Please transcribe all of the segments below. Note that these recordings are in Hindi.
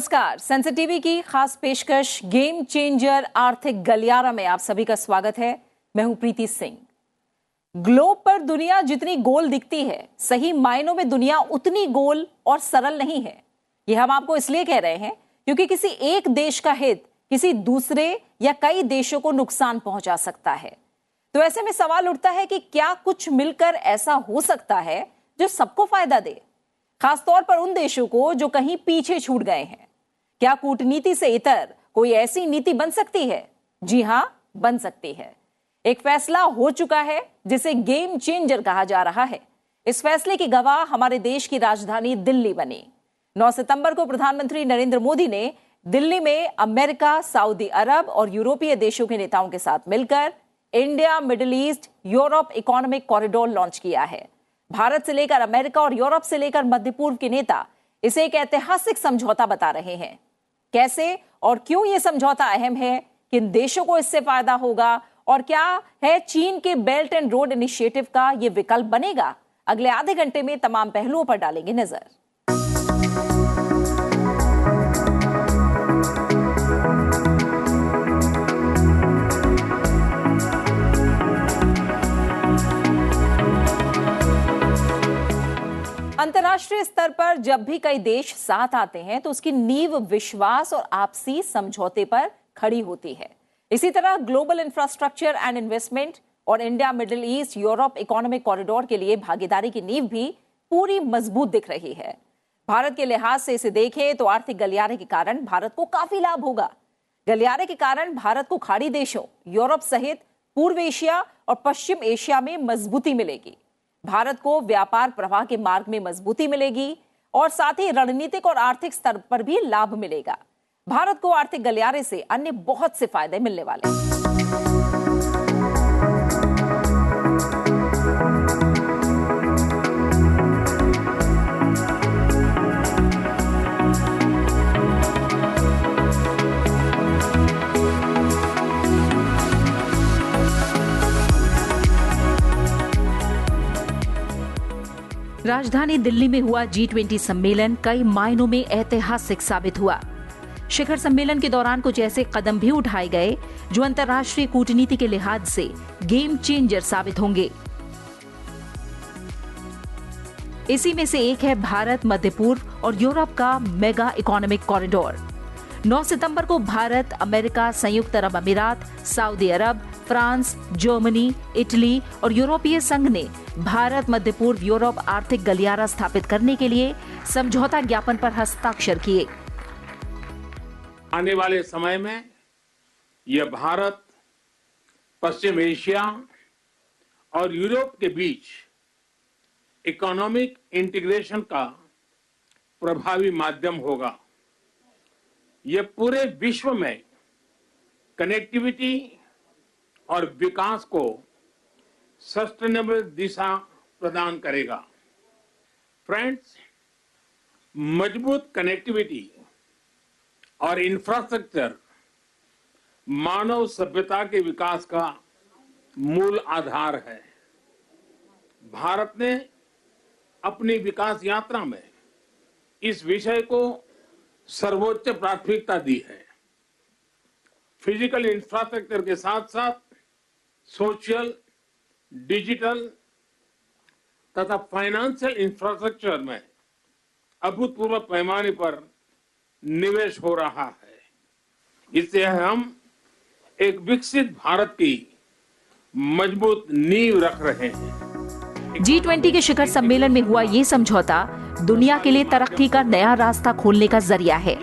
नमस्कार, सेंसर टीवी की खास पेशकश गेम चेंजर आर्थिक गलियारा में आप सभी का स्वागत है। मैं हूं प्रीति सिंह। ग्लोब पर दुनिया जितनी गोल दिखती है, सही मायनों में दुनिया उतनी गोल और सरल नहीं है। यह हम आपको इसलिए कह रहे हैं क्योंकि किसी एक देश का हित किसी दूसरे या कई देशों को नुकसान पहुंचा सकता है। तो ऐसे में सवाल उठता है कि क्या कुछ मिलकर ऐसा हो सकता है जो सबको फायदा दे, खासतौर पर उन देशों को जो कहीं पीछे छूट गए हैं। क्या कूटनीति से इतर कोई ऐसी नीति बन सकती है? जी हां, बन सकती है। एक फैसला हो चुका है जिसे गेम चेंजर कहा जा रहा है। इस फैसले की गवाह हमारे देश की राजधानी दिल्ली बनी। 9 सितंबर को प्रधानमंत्री नरेंद्र मोदी ने दिल्ली में अमेरिका, सऊदी अरब और यूरोपीय देशों के नेताओं के साथ मिलकर India, middle east, Europe economic corridor launch किया है। भारत से लेकर अमेरिका और यूरोप से लेकर मध्य पूर्व के नेता इसे एक ऐतिहासिक समझौता बता रहे हैं। कैसे और क्यों यह समझौता अहम है, किन देशों को इससे फायदा होगा और क्या है चीन के बेल्ट एंड रोड इनिशिएटिव का यह विकल्प बनेगा, अगले आधे घंटे में तमाम पहलुओं पर डालेंगे नजर। अंतर्राष्ट्रीय स्तर पर जब भी कई देश साथ आते हैं तो उसकी नींव विश्वास और आपसी समझौते पर खड़ी होती है। इसी तरह ग्लोबल इंफ्रास्ट्रक्चर एंड इन्वेस्टमेंट और India, middle east, Europe economic corridor के लिए भागीदारी की नींव भी पूरी मजबूत दिख रही है। भारत के लिहाज से इसे देखें तो आर्थिक गलियारे के कारण भारत को काफी लाभ होगा। गलियारे के कारण भारत को खाड़ी देशों, यूरोप सहित पूर्व एशिया और पश्चिम एशिया में मजबूती मिलेगी। भारत को व्यापार प्रवाह के मार्ग में मजबूती मिलेगी और साथ ही रणनीतिक और आर्थिक स्तर पर भी लाभ मिलेगा। भारत को आर्थिक गलियारे से अन्य बहुत से फायदे मिलने वाले हैं। राजधानी दिल्ली में हुआ G20 सम्मेलन कई मायनों में ऐतिहासिक साबित हुआ। शिखर सम्मेलन के दौरान कुछ ऐसे कदम भी उठाए गए जो अंतर्राष्ट्रीय कूटनीति के लिहाज से गेम चेंजर साबित होंगे। इसी में से एक है भारत, मध्य पूर्व और यूरोप का मेगा इकोनॉमिक कॉरिडोर। 9 सितंबर को भारत, अमेरिका, संयुक्त अरब अमीरात, सऊदी अरब, फ्रांस, जर्मनी, इटली और यूरोपीय संघ ने भारत, मध्य पूर्व, यूरोप आर्थिक गलियारा स्थापित करने के लिए समझौता ज्ञापन पर हस्ताक्षर किए। आने वाले समय में यह भारत, पश्चिम एशिया और यूरोप के बीच इकोनॉमिक इंटीग्रेशन का प्रभावी माध्यम होगा। यह पूरे विश्व में कनेक्टिविटी और विकास को सस्टेनेबल दिशा प्रदान करेगा। फ्रेंड्स, मजबूत कनेक्टिविटी और इंफ्रास्ट्रक्चर मानव सभ्यता के विकास का मूल आधार है। भारत ने अपनी विकास यात्रा में इस विषय को सर्वोच्च प्राथमिकता दी है। फिजिकल इंफ्रास्ट्रक्चर के साथ साथ सोशल, डिजिटल तथा फाइनेंशियल इंफ्रास्ट्रक्चर में अभूतपूर्व पैमाने पर निवेश हो रहा है। इससे हम एक विकसित भारत की मजबूत नींव रख रहे हैं। G20 के शिखर सम्मेलन में हुआ ये समझौता दुनिया के लिए तरक्की का नया रास्ता खोलने का जरिया है।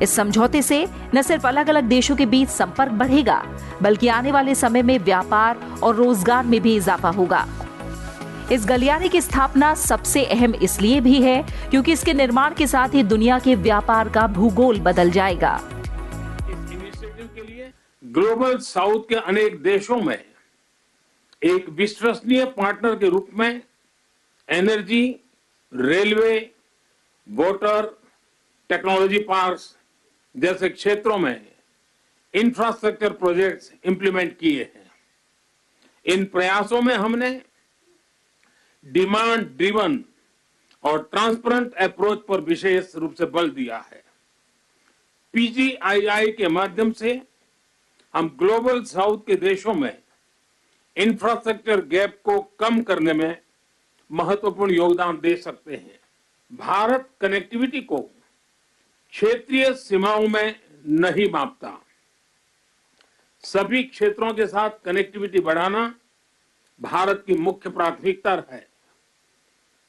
इस समझौते से न सिर्फ अलग अलग देशों के बीच संपर्क बढ़ेगा, बल्कि आने वाले समय में व्यापार और रोजगार में भी इजाफा होगा। इस गलियारे की स्थापना सबसे अहम इसलिए भी है क्योंकि इसके निर्माण के साथ ही दुनिया के व्यापार का भूगोल बदल जाएगा। इस इनिशिएटिव के लिए ग्लोबल साउथ के अनेक देशों में एक विश्वसनीय पार्टनर के रूप में energy, railway, water, technology parks जैसे क्षेत्रों में इंफ्रास्ट्रक्चर प्रोजेक्ट्स इंप्लीमेंट किए हैं। इन प्रयासों में हमने डिमांड ड्रिवन और ट्रांसपेरेंट अप्रोच पर विशेष रूप से बल दिया है। पीजीआईआई के माध्यम से हम ग्लोबल साउथ के देशों में इंफ्रास्ट्रक्चर गैप को कम करने में महत्वपूर्ण योगदान दे सकते हैं। भारत कनेक्टिविटी को क्षेत्रीय सीमाओं में नहीं मापता। सभी क्षेत्रों के साथ कनेक्टिविटी बढ़ाना भारत की मुख्य प्राथमिकता है।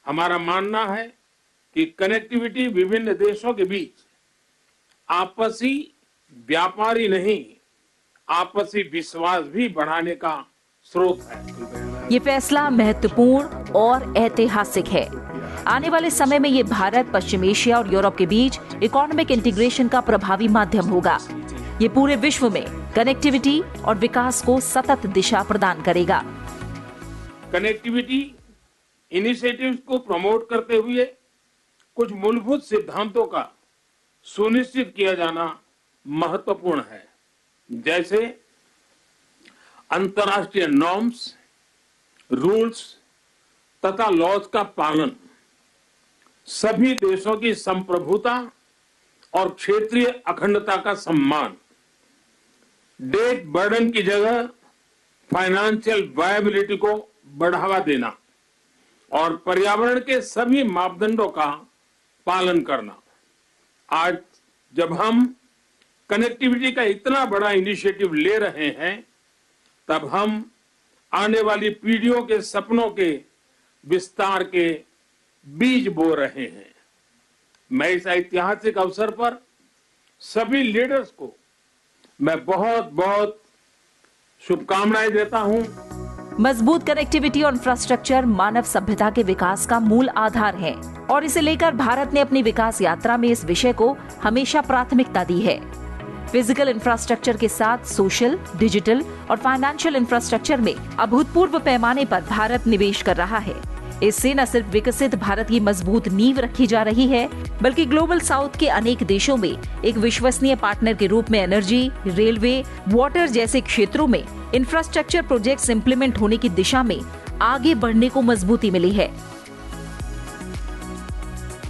हमारा मानना है कि कनेक्टिविटी विभिन्न देशों के बीच आपसी व्यापार ही नहीं, आपसी विश्वास भी बढ़ाने का स्रोत है। ये फैसला महत्वपूर्ण और ऐतिहासिक है। आने वाले समय में ये भारत, पश्चिम एशिया और यूरोप के बीच इकोनॉमिक इंटीग्रेशन का प्रभावी माध्यम होगा। ये पूरे विश्व में कनेक्टिविटी और विकास को सतत दिशा प्रदान करेगा। कनेक्टिविटी इनिशिएटिव्स को प्रमोट करते हुए कुछ मूलभूत सिद्धांतों का सुनिश्चित किया जाना महत्वपूर्ण है, जैसे अंतर्राष्ट्रीय नॉर्म्स, रूल्स तथा लॉज का पालन, सभी देशों की संप्रभुता और क्षेत्रीय अखंडता का सम्मान, डेट बर्डन की जगह फाइनेंशियल वायबिलिटी को बढ़ावा देना और पर्यावरण के सभी मापदंडों का पालन करना। आज जब हम कनेक्टिविटी का इतना बड़ा इनिशिएटिव ले रहे हैं, तब हम आने वाली पीढ़ियों के सपनों के विस्तार के बीज बो रहे हैं। मैं इस ऐतिहासिक अवसर पर सभी लीडर्स को मैं बहुत बहुत शुभकामनाएं देता हूं। मजबूत कनेक्टिविटी और इंफ्रास्ट्रक्चर मानव सभ्यता के विकास का मूल आधार है और इसे लेकर भारत ने अपनी विकास यात्रा में इस विषय को हमेशा प्राथमिकता दी है। फिजिकल इंफ्रास्ट्रक्चर के साथ सोशल, डिजिटल और फाइनेंशियल इंफ्रास्ट्रक्चर में अभूतपूर्व पैमाने पर भारत निवेश कर रहा है। इससे न सिर्फ विकसित भारत की मजबूत नींव रखी जा रही है, बल्कि ग्लोबल साउथ के अनेक देशों में एक विश्वसनीय पार्टनर के रूप में एनर्जी, रेलवे, वाटर जैसे क्षेत्रों में इंफ्रास्ट्रक्चर प्रोजेक्ट्स इंप्लीमेंट होने की दिशा में आगे बढ़ने को मजबूती मिली है।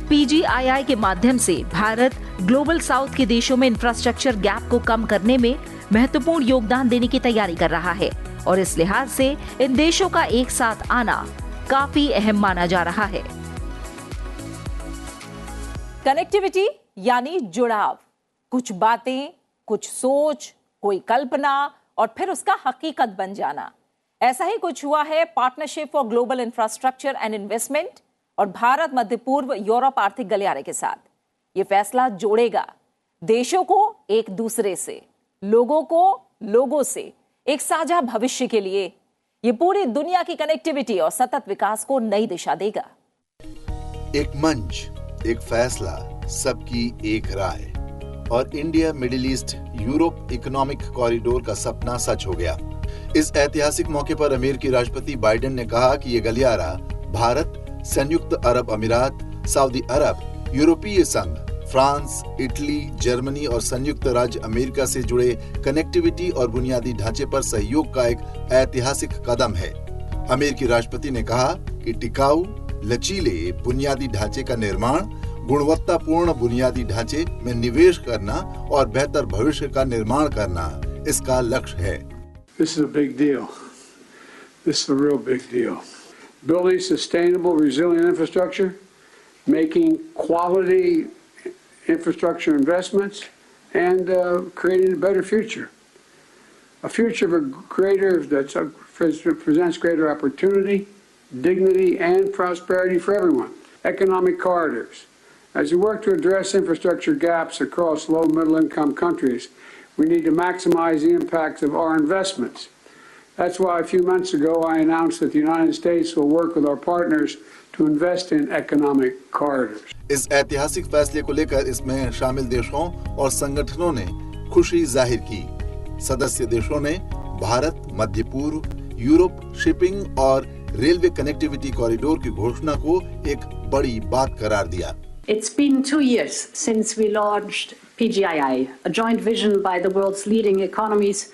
पीजीआईआई के माध्यम से भारत ग्लोबल साउथ के देशों में इंफ्रास्ट्रक्चर गैप को कम करने में महत्वपूर्ण योगदान देने की तैयारी कर रहा है और इस लिहाज से इन देशों का एक साथ आना काफी अहम माना जा रहा है। कनेक्टिविटी यानी जुड़ाव, कुछ बातें, कुछ सोच, कोई कल्पना और फिर उसका हकीकत बन जाना। ऐसा ही कुछ हुआ है partnership for global infrastructure and investment और भारत मध्य पूर्व यूरोप आर्थिक गलियारे के साथ। ये फैसला जोड़ेगा देशों को एक दूसरे से, लोगों को लोगों से एक साझा भविष्य के लिए। ये पूरी दुनिया की कनेक्टिविटी और सतत विकास को नई दिशा देगा। एक मंच, एक फैसला, सबकी एक राय और India middle east Europe economic corridor का सपना सच हो गया। इस ऐतिहासिक मौके पर अमेरिकी राष्ट्रपति बाइडेन ने कहा कि ये गलियारा भारत, संयुक्त अरब अमीरात, सऊदी अरब, यूरोपीय संघ, फ्रांस, इटली, जर्मनी और संयुक्त राज्य अमेरिका से जुड़े कनेक्टिविटी और बुनियादी ढांचे पर सहयोग का एक ऐतिहासिक कदम है। अमेरिकी राष्ट्रपति ने कहा कि टिकाऊ, लचीले बुनियादी ढांचे का निर्माण, गुणवत्तापूर्ण बुनियादी ढांचे में निवेश करना और बेहतर भविष्य का निर्माण करना इसका लक्ष्य है। This is a big deal. This is a real big deal. Building sustainable, resilient infrastructure, making quality infrastructure investments, and creating a better future. A future that presents greater opportunity, dignity, and prosperity for everyone. Economic corridors. As we work to address infrastructure gaps across low and middle income countries, we need to maximize the impact of our investments. That's why a few months ago I announced that the United States will work with our partners to invest in economic corridors. इस ऐतिहासिक फैसले को लेकर इसमें शामिल देशों और संगठनों ने खुशी जाहिर की। सदस्य देशों ने भारत, मध्य पूर्व, यूरोप शिपिंग और रेलवे कनेक्टिविटी कॉरिडोर की घोषणा को एक बड़ी बात करार दिया। It's been 2 years since we launched PGII, a joint vision by the world's leading economies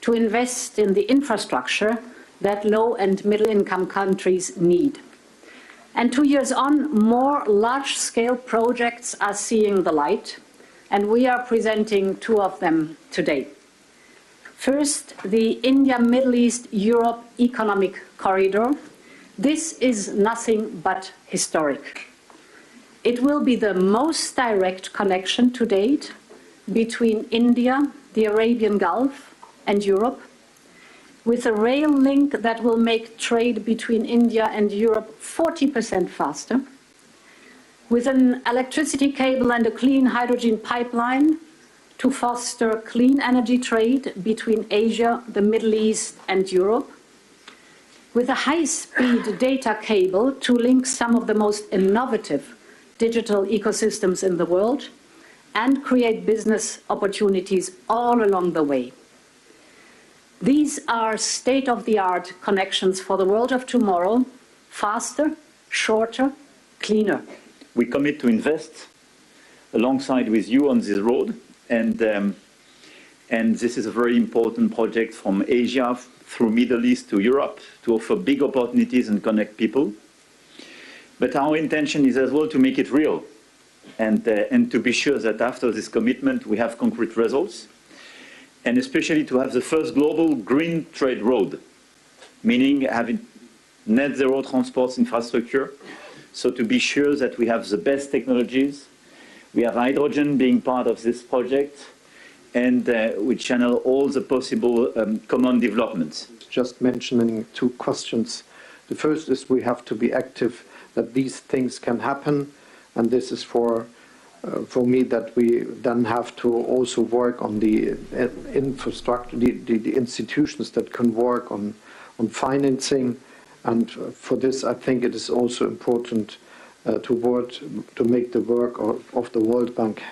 to invest in the infrastructure that low and middle income countries need. And 2 years on, more large-scale projects are seeing the light, and we are presenting two of them today. First, the India-Middle East-Europe Economic Corridor. This is nothing but historic. It will be the most direct connection to date between India, the Arabian Gulf, and Europe, with a rail link that will make trade between India and Europe 40% faster, with an electricity cable and a clean hydrogen pipeline to foster clean energy trade between Asia, the Middle East, and Europe, with a high-speed data cable to link some of the most innovative digital ecosystems in the world, and create business opportunities all along the way. These are state-of-the-art connections for the world of tomorrow, faster, shorter, cleaner. We commit to invest alongside with you on this road, and this is a very important project from Asia through Middle East to Europe to offer big opportunities and connect people. But our intention is as well to make it real and to be sure that after this commitment we have concrete results, and especially to have the first global green trade road, meaning having net zero transport infrastructure, so to be sure that we have the best technologies. We have hydrogen being part of this project, and we channel all the possible common developments. Just mentioning two questions. The first is we have to be active that these things can happen, and this is for me that we then have to also work on the infrastructure, the institutions that can work on financing, and for this I think it is also important to make the work of the World Bank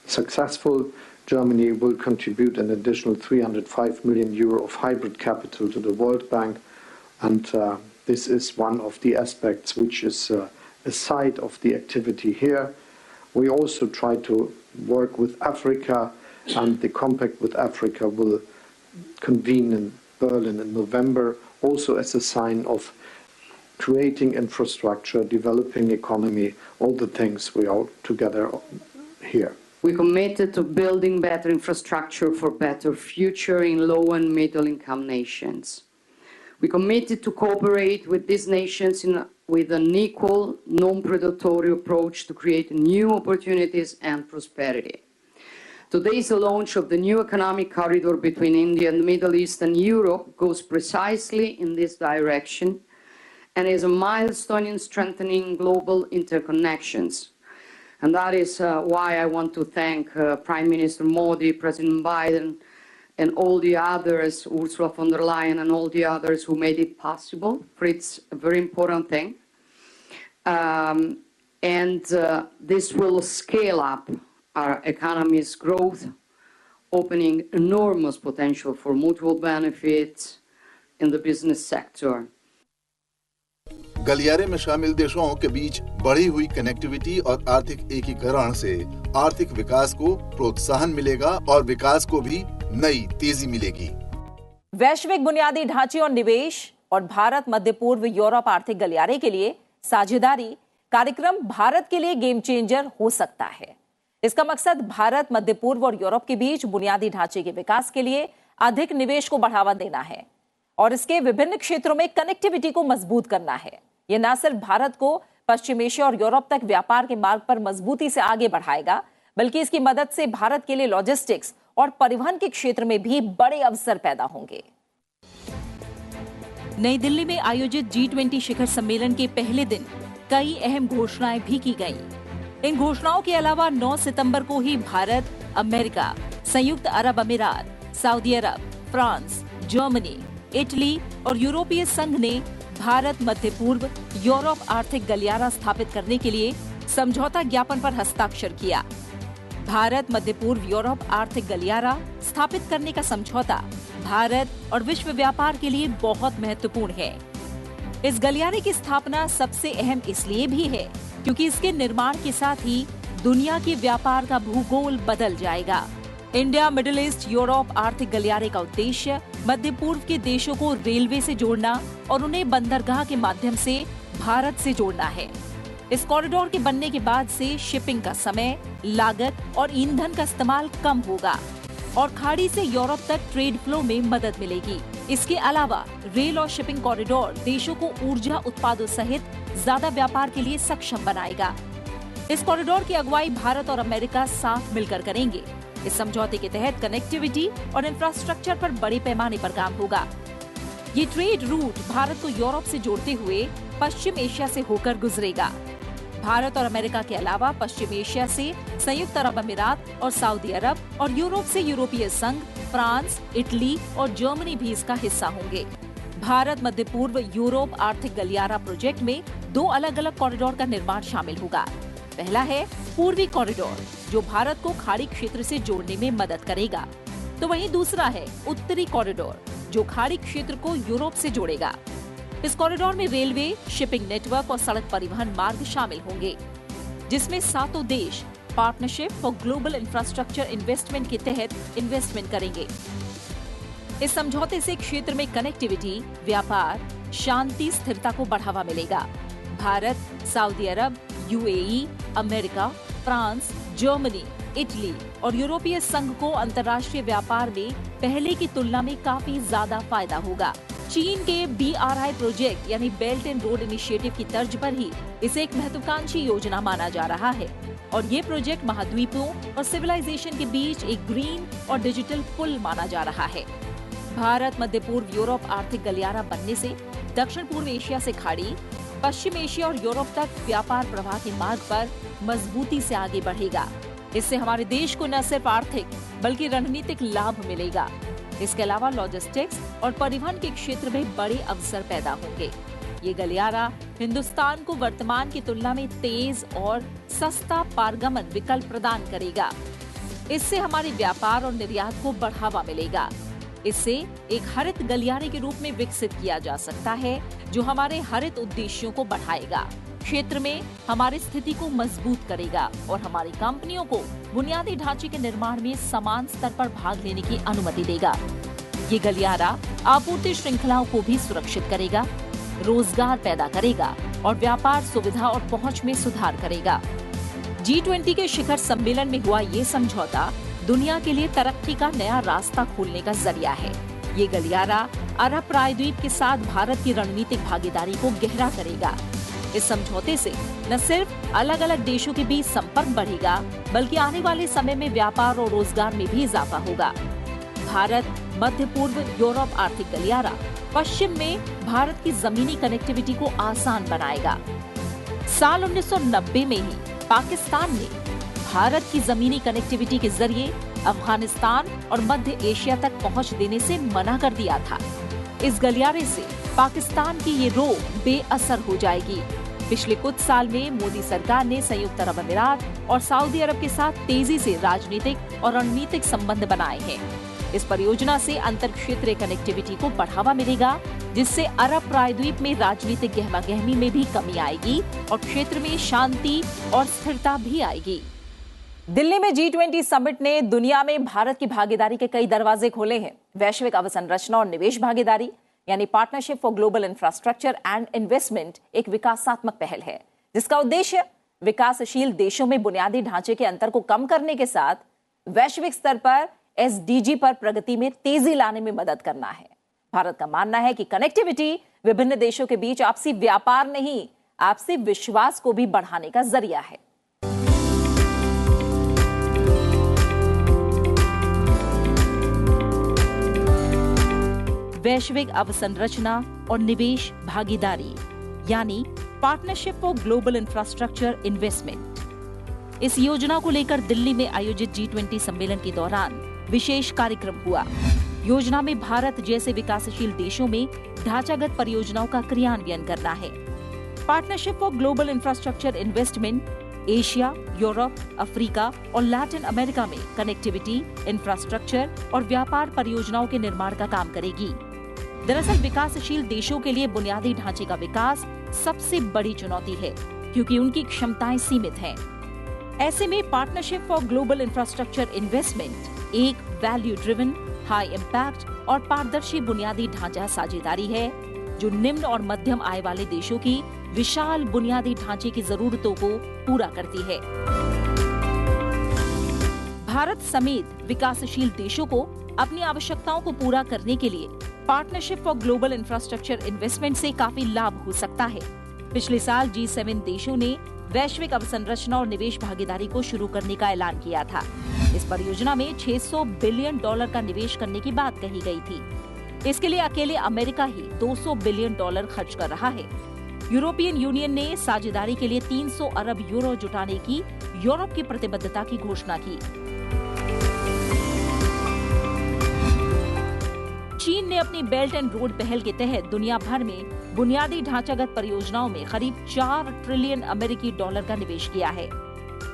successful. Germany will contribute an additional 305 million euro of hybrid capital to the World Bank, and this is one of the aspects which is a side of the activity here. We also try to work with Africa, and the Compact with Africa will convene in Berlin in November, also as a sign of creating infrastructure, developing economy, all the things we are together here. We committed to building better infrastructure for better future in low and middle income nations. We committed to cooperate with these nations with an equal, non-predatory approach to create new opportunities and prosperity. Today's launch of the new economic corridor between India and the Middle East and Europe goes precisely in this direction and is a milestone in strengthening global interconnections. And that is why I want to thank Prime Minister Modi, President Biden, and all the others, Ursula von der Leyen and all the others who made it possible, for it's a very important thing. This will scale up our economy's growth, opening enormous potential for mutual benefits in the business sector. गलियारे में शामिल देशों के बीच बढ़ी हुई कनेक्टिविटी और आर्थिक एकीकरण से आर्थिक विकास को प्रोत्साहन मिलेगा और विकास को भी नई तेजी मिलेगी। वैश्विक बुनियादी ढांचे और निवेश और भारत मध्य पूर्व यूरोप आर्थिक गलियारे के लिए साझेदारी कार्यक्रम भारत के लिए गेम चेंजर हो सकता है। इसका मकसद भारत मध्य पूर्व और यूरोप के बीच बुनियादी ढांचे के विकास के लिए अधिक निवेश को बढ़ावा देना है और इसके विभिन्न क्षेत्रों में कनेक्टिविटी को मजबूत करना है। यह न सिर्फ भारत को पश्चिम एशिया और यूरोप तक व्यापार के मार्ग पर मजबूती से आगे बढ़ाएगा, बल्कि इसकी मदद से भारत के लिए लॉजिस्टिक्स और परिवहन के क्षेत्र में भी बड़े अवसर पैदा होंगे। नई दिल्ली में आयोजित G20 शिखर सम्मेलन के पहले दिन कई अहम घोषणाएं भी की गईं। इन घोषणाओं के अलावा 9 सितंबर को ही भारत, अमेरिका, संयुक्त अरब अमीरात, सऊदी अरब, फ्रांस, जर्मनी, इटली और यूरोपीय संघ ने भारत मध्य पूर्व यूरोप आर्थिक गलियारा स्थापित करने के लिए समझौता ज्ञापन पर हस्ताक्षर किया। भारत मध्य पूर्व यूरोप आर्थिक गलियारा स्थापित करने का समझौता भारत और विश्व व्यापार के लिए बहुत महत्वपूर्ण है। इस गलियारे की स्थापना सबसे अहम इसलिए भी है क्योंकि इसके निर्माण के साथ ही दुनिया के व्यापार का भूगोल बदल जाएगा। इंडिया मिडिल ईस्ट यूरोप आर्थिक गलियारे का उद्देश्य मध्य पूर्व के देशों को रेलवे से जोड़ना और उन्हें बंदरगाह के माध्यम से भारत से जोड़ना है। इस कॉरिडोर के बनने के बाद से शिपिंग का समय, लागत और ईंधन का इस्तेमाल कम होगा और खाड़ी से यूरोप तक ट्रेड फ्लो में मदद मिलेगी। इसके अलावा रेल और शिपिंग कॉरिडोर देशों को ऊर्जा उत्पादों सहित ज्यादा व्यापार के लिए सक्षम बनाएगा। इस कॉरिडोर की अगुवाई भारत और अमेरिका साथ मिलकर करेंगे। इस समझौते के तहत कनेक्टिविटी और इंफ्रास्ट्रक्चर पर बड़े पैमाने पर काम होगा। ये ट्रेड रूट भारत को यूरोप से जोड़ते हुए पश्चिम एशिया से होकर गुजरेगा। भारत और अमेरिका के अलावा पश्चिम एशिया से संयुक्त अरब अमीरात और सऊदी अरब और यूरोप से यूरोपीय संघ, फ्रांस, इटली और जर्मनी भी इसका हिस्सा होंगे। भारत मध्य पूर्व यूरोप आर्थिक गलियारा प्रोजेक्ट में 2 अलग अलग कॉरिडोर का निर्माण शामिल होगा। पहला है पूर्वी कॉरिडोर, जो भारत को खाड़ी क्षेत्र से जोड़ने में मदद करेगा, तो वहीं दूसरा है उत्तरी कॉरिडोर, जो खाड़ी क्षेत्र को यूरोप से जोड़ेगा। इस कॉरिडोर में रेलवे, शिपिंग नेटवर्क और सड़क परिवहन मार्ग शामिल होंगे, जिसमें 7 देश partnership for global infrastructure investment के तहत इन्वेस्टमेंट करेंगे। इस समझौते से क्षेत्र में कनेक्टिविटी, व्यापार, शांति, स्थिरता को बढ़ावा मिलेगा। Bharat, Saudi Arab, UAE, America, France, Germany, Italy और यूरोपीय संघ को अंतर्राष्ट्रीय व्यापार में पहले की तुलना में काफी ज्यादा फायदा होगा। चीन के BRI प्रोजेक्ट यानी बेल्ट एंड रोड इनिशिएटिव की तर्ज पर ही इसे एक महत्वाकांक्षी योजना माना जा रहा है और ये प्रोजेक्ट महाद्वीपों और सिविलाइजेशन के बीच एक ग्रीन और डिजिटल पुल माना जा रहा है। भारत मध्य पूर्व यूरोप आर्थिक गलियारा बनने से दक्षिण पूर्व एशिया से खाड़ी, पश्चिम एशिया और यूरोप तक व्यापार प्रवाह के मार्ग पर मजबूती से आगे बढ़ेगा। इससे हमारे देश को न सिर्फ आर्थिक बल्कि रणनीतिक लाभ मिलेगा। इसके अलावा लॉजिस्टिक्स और परिवहन के क्षेत्र में बड़े अवसर पैदा होंगे। ये गलियारा हिंदुस्तान को वर्तमान की तुलना में तेज और सस्ता पारगमन विकल्प प्रदान करेगा। इससे हमारे व्यापार और निर्यात को बढ़ावा मिलेगा। इसे एक हरित गलियारे के रूप में विकसित किया जा सकता है, जो हमारे हरित उद्देश्यों को बढ़ाएगा, क्षेत्र में हमारी स्थिति को मजबूत करेगा और हमारी कंपनियों को बुनियादी ढांचे के निर्माण में समान स्तर पर भाग लेने की अनुमति देगा। ये गलियारा आपूर्ति श्रृंखलाओं को भी सुरक्षित करेगा, रोजगार पैदा करेगा और व्यापार सुविधा और पहुंच में सुधार करेगा। G20 के शिखर सम्मेलन में हुआ ये समझौता दुनिया के लिए तरक्की का नया रास्ता खोलने का जरिया है। ये गलियारा अरब प्रायद्वीप के साथ भारत की रणनीतिक भागीदारी को गहरा करेगा। इस समझौते से न सिर्फ अलग अलग देशों के बीच संपर्क बढ़ेगा, बल्कि आने वाले समय में व्यापार और रोजगार में भी इजाफा होगा। भारत मध्य पूर्व यूरोप आर्थिक गलियारा पश्चिम में भारत की जमीनी कनेक्टिविटी को आसान बनाएगा। साल 1990 में ही पाकिस्तान ने भारत की जमीनी कनेक्टिविटी के जरिए अफगानिस्तान और मध्य एशिया तक पहुंच देने से मना कर दिया था। इस गलियारे से पाकिस्तान की ये रोक बेअसर हो जाएगी। पिछले कुछ साल में मोदी सरकार ने संयुक्त अरब अमीरात और सऊदी अरब के साथ तेजी से राजनीतिक और रणनीतिक संबंध बनाए हैं। इस परियोजना से अंतर क्षेत्रीय कनेक्टिविटी को बढ़ावा मिलेगा, जिससे अरब प्रायद्वीप में राजनीतिक गहमागहमी में भी कमी आएगी और क्षेत्र में शांति और स्थिरता भी आएगी। दिल्ली में G20 समिट ने दुनिया में भारत की भागीदारी के कई दरवाजे खोले हैं। वैश्विक अवसंरचना और निवेश भागीदारी यानी partnership for global infrastructure and investment एक विकासात्मक पहल है, जिसका उद्देश्य विकासशील देशों में बुनियादी ढांचे के अंतर को कम करने के साथ वैश्विक स्तर पर SDG पर प्रगति में तेजी लाने में मदद करना है। भारत का मानना है कि कनेक्टिविटी विभिन्न देशों के बीच आपसी व्यापार नहीं, आपसी विश्वास को भी बढ़ाने का जरिया है। वैश्विक अवसंरचना और निवेश भागीदारी यानी partnership for global infrastructure investment. इस योजना को लेकर दिल्ली में आयोजित G20 सम्मेलन के दौरान विशेष कार्यक्रम हुआ। योजना में भारत जैसे विकासशील देशों में ढांचागत परियोजनाओं का क्रियान्वयन करना है। Partnership for global infrastructure investment Asia, Europe, Africa और लैटिन अमेरिका में कनेक्टिविटी, इंफ्रास्ट्रक्चर और व्यापार परियोजनाओं के निर्माण का काम करेगी। दरअसल विकासशील देशों के लिए बुनियादी ढांचे का विकास सबसे बड़ी चुनौती है, क्योंकि उनकी क्षमताएं सीमित हैं। ऐसे में partnership for global infrastructure investment एक वैल्यू ड्रिवन, हाई इम्पैक्ट और पारदर्शी बुनियादी ढांचा साझेदारी है, जो निम्न और मध्यम आय वाले देशों की विशाल बुनियादी ढांचे की जरूरतों को पूरा करती है। भारत समेत विकासशील देशों को अपनी आवश्यकताओं को पूरा करने के लिए partnership for global infrastructure investment से काफी लाभ हो सकता है। पिछले साल G7 देशों ने वैश्विक अवसंरचना और निवेश भागीदारी को शुरू करने का ऐलान किया था। इस परियोजना में $600 बिलियन का निवेश करने की बात कही गई थी। इसके लिए अकेले अमेरिका ही $200 बिलियन खर्च कर रहा है। यूरोपियन यूनियन ने साझेदारी के लिए 300 अरब यूरो जुटाने की यूरोप की प्रतिबद्धता की घोषणा की। चीन ने अपनी बेल्ट एंड रोड पहल के तहत दुनिया भर में बुनियादी ढांचागत परियोजनाओं में करीब $4 ट्रिलियन अमेरिकी डॉलर का निवेश किया है।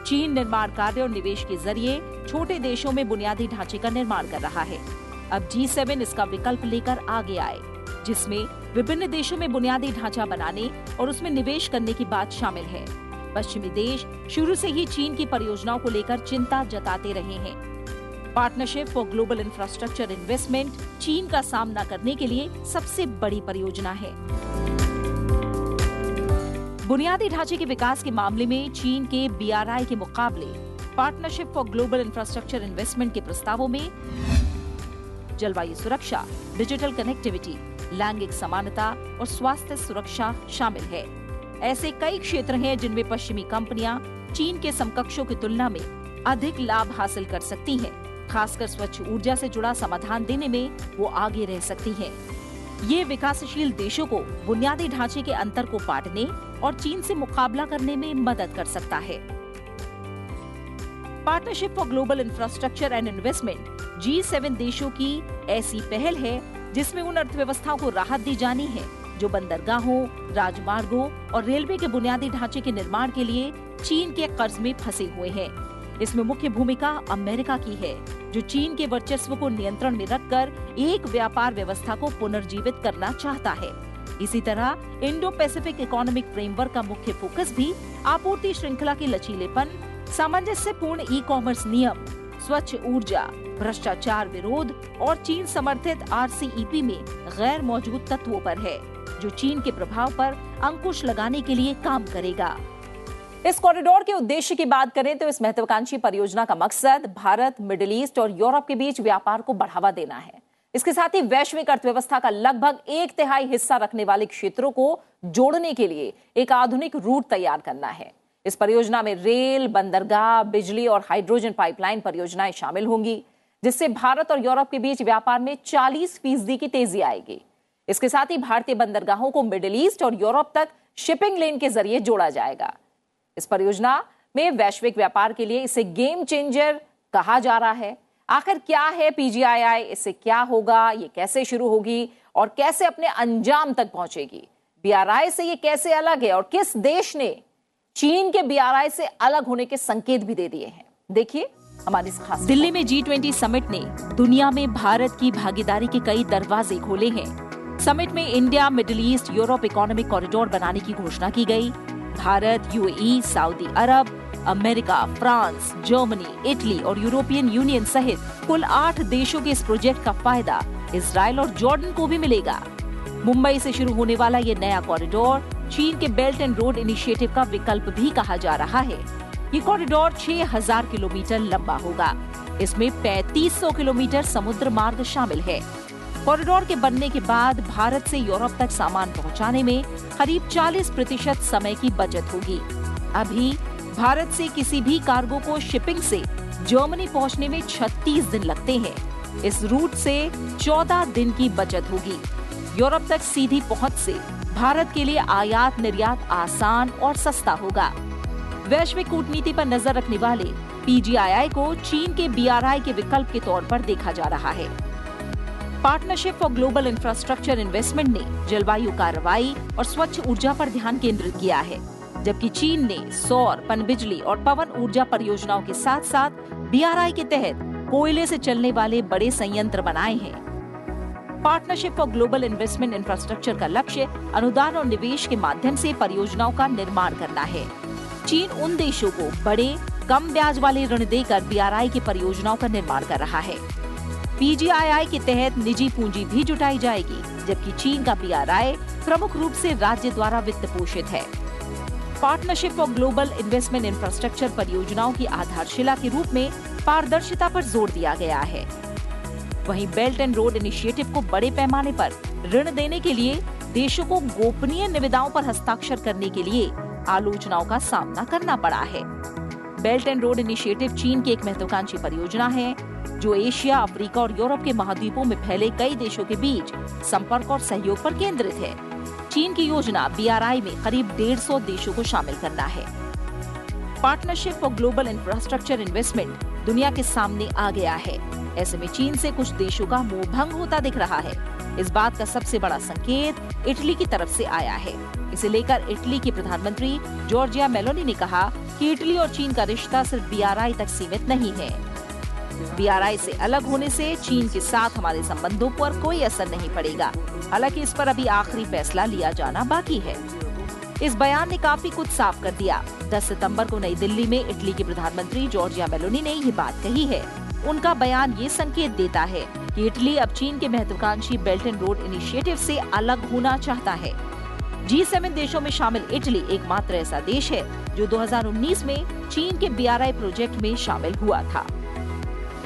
चीन निर्माण कार्य और निवेश के जरिए छोटे देशों में बुनियादी ढांचे का निर्माण कर रहा है। अब G7 इसका विकल्प लेकर आगे आए, जिसमें विभिन्न देशों में बुनियादी ढांचा बनाने और उसमें निवेश करने की बात शामिल है। पश्चिमी देश शुरू से ही चीन की परियोजनाओं को लेकर चिंता जताते रहे हैं। Partnership for global infrastructure investment चीन का सामना करने के लिए सबसे बड़ी परियोजना है। बुनियादी ढांचे के विकास के मामले में चीन के BRI के मुकाबले partnership for global infrastructure investment के प्रस्तावों में जलवायु सुरक्षा, डिजिटल कनेक्टिविटी, लैंगिक समानता और स्वास्थ्य सुरक्षा शामिल है। ऐसे कई क्षेत्र हैं जिनमें पश्चिमी कंपनियां चीन के समकक्षों की तुलना में अधिक लाभ हासिल कर सकती हैं। खासकर स्वच्छ ऊर्जा से जुड़ा समाधान देने में वो आगे रह सकती हैं। ये विकासशील देशों को बुनियादी ढांचे के अंतर को पाटने और चीन से मुकाबला करने में मदद कर सकता है। Partnership for global infrastructure and investment G7 देशों की ऐसी पहल है जिसमें उन अर्थव्यवस्थाओं को राहत दी जानी है जो बंदरगाहों, राजमार्गों और रेलवे के बुनियादी ढांचे के निर्माण के लिए चीन के कर्ज में फंसे हुए हैं। इसमें मुख्य भूमिका अमेरिका की है, जो चीन के वर्चस्व को नियंत्रण में रखकर एक व्यापार व्यवस्था को पुनर्जीवित करना चाहता है। इसी तरह इंडो पैसिफिक इकोनॉमिक फ्रेमवर्क का मुख्य फोकस भी आपूर्ति श्रृंखला के लचीलेपन, सामंजस्यपूर्ण ई-कॉमर्स नियम, स्वच्छ ऊर्जा, भ्रष्टाचार विरोध और चीन समर्थित RCEP में गैर मौजूद तत्वों पर है, जो चीन के प्रभाव पर अंकुश लगाने के लिए काम करेगा। इस कॉरिडोर के उद्देश्य की बात करें तो इस महत्वाकांक्षी परियोजना का मकसद भारत, मिडिल ईस्ट और यूरोप के बीच व्यापार को बढ़ावा देना है। इसके साथ ही वैश्विक अर्थव्यवस्था का लगभग 1/3 हिस्सा रखने वाले क्षेत्रों को जोड़ने के लिए एक आधुनिक रूट तैयार करना है। इस परियोजना में रेल, बंदरगाह, बिजली और हाइड्रोजन पाइपलाइन परियोजनाएं शामिल होंगी, जिससे भारत और यूरोप के बीच व्यापार में 40% की तेजी आएगी। इसके साथ ही भारतीय बंदरगाहों को मिडिल ईस्ट और यूरोप तक शिपिंग लेन के जरिए जोड़ा जाएगा। इस परियोजना में वैश्विक व्यापार के लिए इसे गेम चेंजर कहा जा रहा है। आखिर क्या है PGII, इससे क्या होगा, ये कैसे शुरू होगी और कैसे अपने अंजाम तक पहुंचेगी? BRI से ये कैसे अलग है और किस देश ने चीन के BRI से अलग होने के संकेत भी दे दिए हैं? देखिए हमारी इस खास दिल्ली में G20 समिट ने दुनिया में भारत की भागीदारी के कई दरवाजे खोले हैं। समिट में India, middle east, Europe economic corridor बनाने की घोषणा की गई। भारत, UAE, सऊदी अरब, अमेरिका, फ्रांस, जर्मनी, इटली और यूरोपियन यूनियन सहित कुल 8 देशों के इस प्रोजेक्ट का फायदा इजराइल और जॉर्डन को भी मिलेगा। मुंबई से शुरू होने वाला ये नया कॉरिडोर चीन के बेल्ट एंड रोड इनिशिएटिव का विकल्प भी कहा जा रहा है। ये कॉरिडोर 6000 किलोमीटर लंबा होगा। इसमें 3500 किलोमीटर समुद्र मार्ग शामिल है। कॉरिडोर के बनने के बाद भारत से यूरोप तक सामान पहुंचाने में करीब 40% समय की बचत होगी। अभी भारत से किसी भी कार्गो को शिपिंग से जर्मनी पहुंचने में 36 दिन लगते हैं। इस रूट से 14 दिन की बचत होगी। यूरोप तक सीधी पहुंच से भारत के लिए आयात निर्यात आसान और सस्ता होगा। वैश्विक कूटनीति पर नजर रखने वाले PGII को चीन के BRI के विकल्प के तौर पर देखा जा रहा है। Partnership for global infrastructure investment ने जलवायु कार्रवाई और स्वच्छ ऊर्जा पर ध्यान केंद्रित किया है, जबकि चीन ने सौर, पनबिजली और पवन ऊर्जा परियोजनाओं के साथ साथ BRI के तहत कोयले से चलने वाले बड़े संयंत्र बनाए हैं। Partnership for global investment infrastructure का लक्ष्य अनुदान और निवेश के माध्यम से परियोजनाओं का निर्माण करना है। चीन उन देशों को बड़े, कम ब्याज वाले ऋण देकर BRI की परियोजनाओं का निर्माण कर रहा है। PGII के तहत निजी पूंजी भी जुटाई जाएगी। जबकि चीन का BRI प्रमुख रूप से राज्य द्वारा वित्त पोषित है। Partnership for global investment infrastructure परियोजनाओं की आधारशिला के रूप में पारदर्शिता पर जोर दिया गया है। वहीं बेल्ट एंड रोड इनिशिएटिव को बड़े पैमाने पर ऋण देने के लिए देशों को गोपनीय निविदाओं पर हस्ताक्षर करने के लिए आलोचनाओं का सामना करना पड़ा है। बेल्ट एंड रोड इनिशिएटिव चीन की एक महत्वाकांक्षी परियोजना है जो एशिया, अफ्रीका और यूरोप के महाद्वीपों में फैले कई देशों के बीच संपर्क और सहयोग पर केंद्रित है। चीन की योजना BRI में करीब 150 देशों को शामिल करना है। Partnership for global infrastructure investment दुनिया के सामने आ गया है। ऐसे में चीन से कुछ देशों का मोह भंग होता दिख रहा है। इस बात का सबसे बड़ा संकेत इटली की तरफ से आया है। इसे लेकर इटली की प्रधानमंत्री जॉर्जिया मेलोनी ने कहा कि इटली और चीन का रिश्ता सिर्फ BRI तक सीमित नहीं है। BRI से अलग होने से चीन के साथ हमारे संबंधों पर कोई असर नहीं पड़ेगा। हालांकि इस पर अभी आखिरी फैसला लिया जाना बाकी है। इस बयान ने काफी कुछ साफ कर दिया। 10 सितंबर को नई दिल्ली में इटली की प्रधानमंत्री जॉर्जिया मेलोनी ने ये बात कही है। उनका बयान ये संकेत देता है कि इटली अब चीन के महत्वाकांक्षी बेल्ट एंड रोड इनिशिएटिव से अलग होना चाहता है। G7 देशों में शामिल इटली एकमात्र ऐसा देश है जो 2019 में चीन के BRI प्रोजेक्ट में शामिल हुआ था।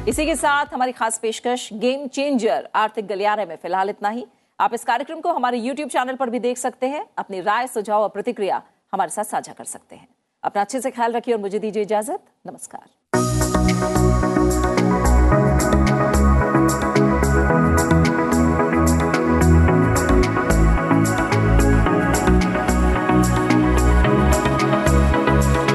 इसी के साथ हमारी खास पेशकश गेम चेंजर आर्थिक गलियारे में फिलहाल इतना ही। आप इस कार्यक्रम को हमारे YouTube चैनल पर भी देख सकते हैं। अपनी राय, सुझाव और प्रतिक्रिया हमारे साथ साझा कर सकते हैं। अपना अच्छे से ख्याल रखिए और मुझे दीजिए इजाजत। नमस्कार।